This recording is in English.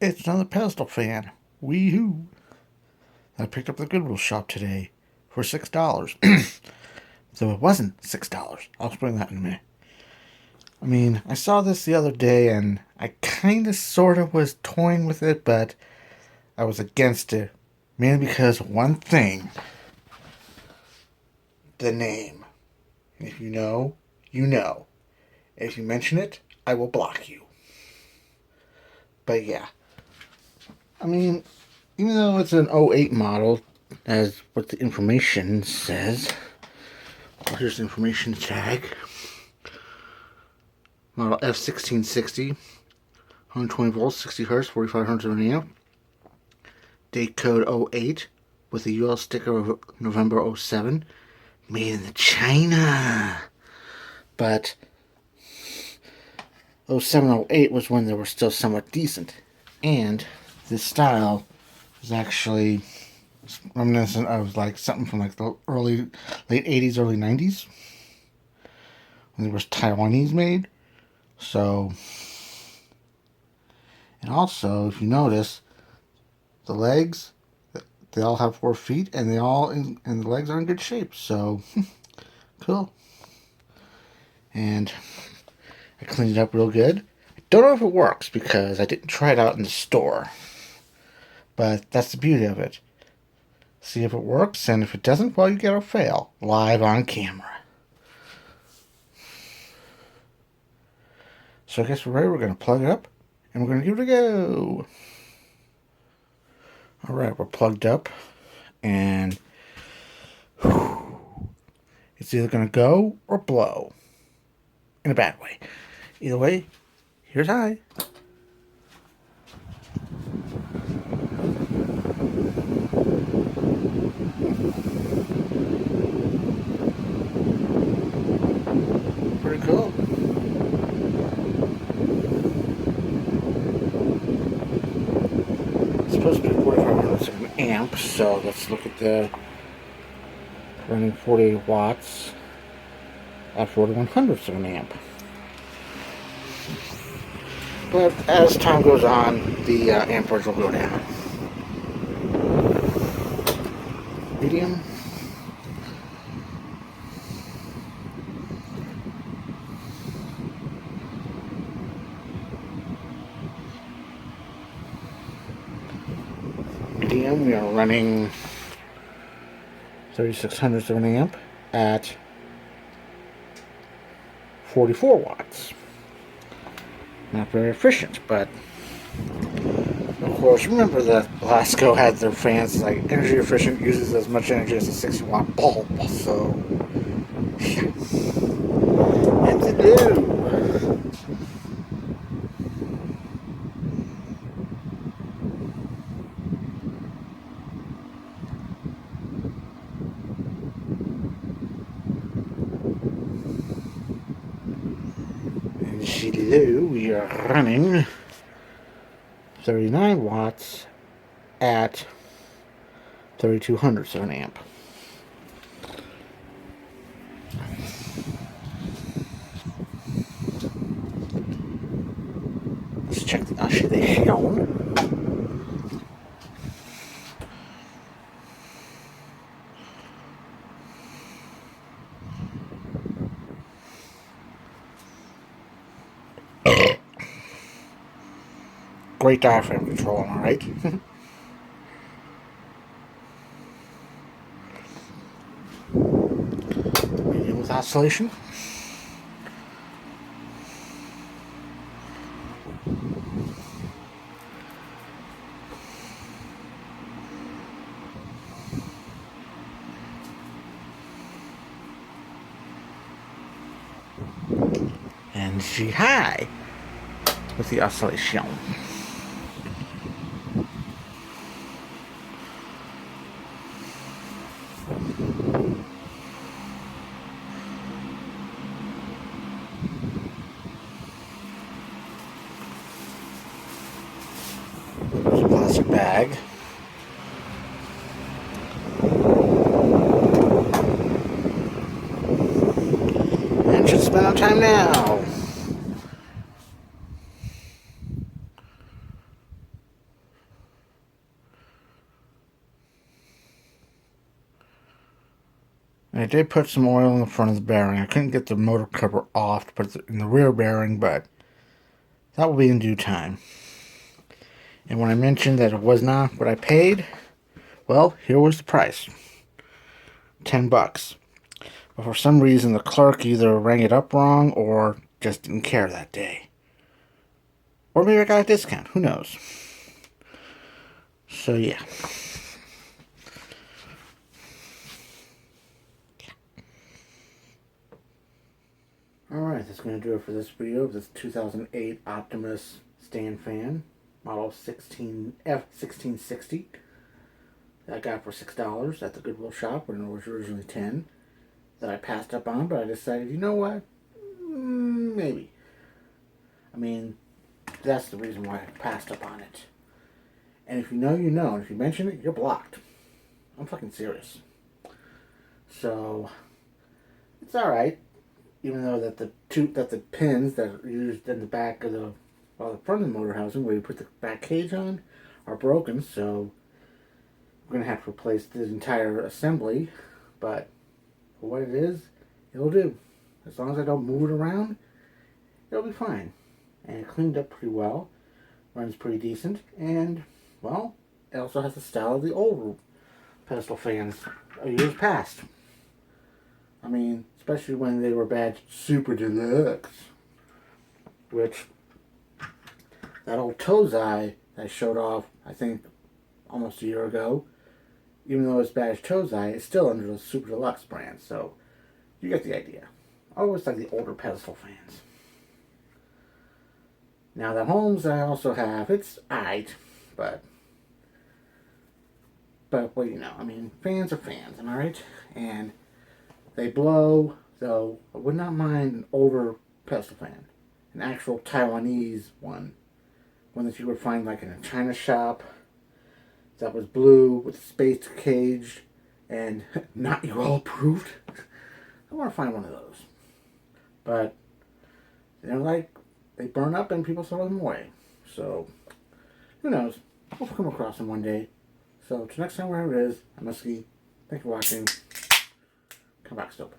It's another Pedestal fan. Wee-hoo. I picked up at the Goodwill shop today for $6. So it wasn't $6. I'll explain that in a minute. I mean, I saw this the other day and I kind of sort of was toying with it, but I was against it. Mainly because of one thing. The name. And if you know, you know. If you mention it, I will block you. But yeah. I mean, even though it's an '08 model, as what the information says, well, here's the information tag. Model F-1660, 120 volts, 60 hertz, 4500 milliamp. Date code '08 with a UL sticker of November '07. Made in China. But '07, '08 was when they were still somewhat decent. And this style is actually reminiscent of like something from like the late 80s, early 90s. When it was Taiwanese made. So, and also, if you notice, the legs, they all have 4 feet, and the legs are in good shape. So, cool. And I cleaned it up real good. I don't know if it works because I didn't try it out in the store. But that's the beauty of it. See if it works, and if it doesn't, well, you get a fail live on camera. So I guess we're ready. We're going to plug it up, and we're going to give it a go. Alright, we're plugged up, and it's either going to go or blow. In a bad way. Either way, here's high. Pretty cool. It's supposed to be 4500 amps, so let's look at the running 48 watts at 4100 of an amp. But as time goes on, the amperage will go down. Medium. Medium, we are running 3600 of an amp at 44 watts. Not very efficient, but of course, remember that Blasco had their fans like energy efficient, uses as much energy as a 60-watt bulb, so yeah. And to do. And Shilu, we are running 39 watts at 3200 of an amp. Let's check the oscillation. Great diaphragm control, am I right? Medium with oscillation. And G high with the oscillation. There's a plastic bag. And should spend our time now. And I did put some oil in the front of the bearing. I couldn't get the motor cover off to put it in the rear bearing, but that will be in due time. And when I mentioned that it was not what I paid, well, here was the price. $10. But for some reason, the clerk either rang it up wrong or just didn't care that day. Or maybe I got a discount. Who knows? So, yeah. Alright, that's going to do it for this video of this 2008 Optimus stand fan, model F-1660. That I got for $6 at the Goodwill shop when it was originally $10. That I passed up on, but I decided, you know what? Maybe. I mean, that's the reason why I passed up on it. And if you know, you know. And if you mention it, you're blocked. I'm fucking serious. So, it's alright. Even though that the pins that are used in the back of the front of the motor housing where you put the back cage on are broken, so we're gonna have to replace the entire assembly. But for what it is, it'll do. As long as I don't move it around, it'll be fine. And it cleaned up pretty well, runs pretty decent, and well, it also has the style of the old pedestal fans of years past. I mean, especially when they were badged Super Deluxe, which that old Tozai I showed off, I think, almost a year ago, even though it's badged Tozai, it's still under the Super Deluxe brand, so you get the idea. I always like the older pedestal fans. Now the homes I also have, it's aight, but well, you know, I mean, fans are fans, am I right? And they blow, though I would not mind an older pedestal fan. An actual Taiwanese one. One that you would find like in a China shop. That was blue with a space cage and not UL approved. I want to find one of those. But they're like, they burn up and people throw them away. So, who knows? We'll come across them one day. So, till next time, wherever it is, I'm Eskie. Thanks for watching. Come back, stupid.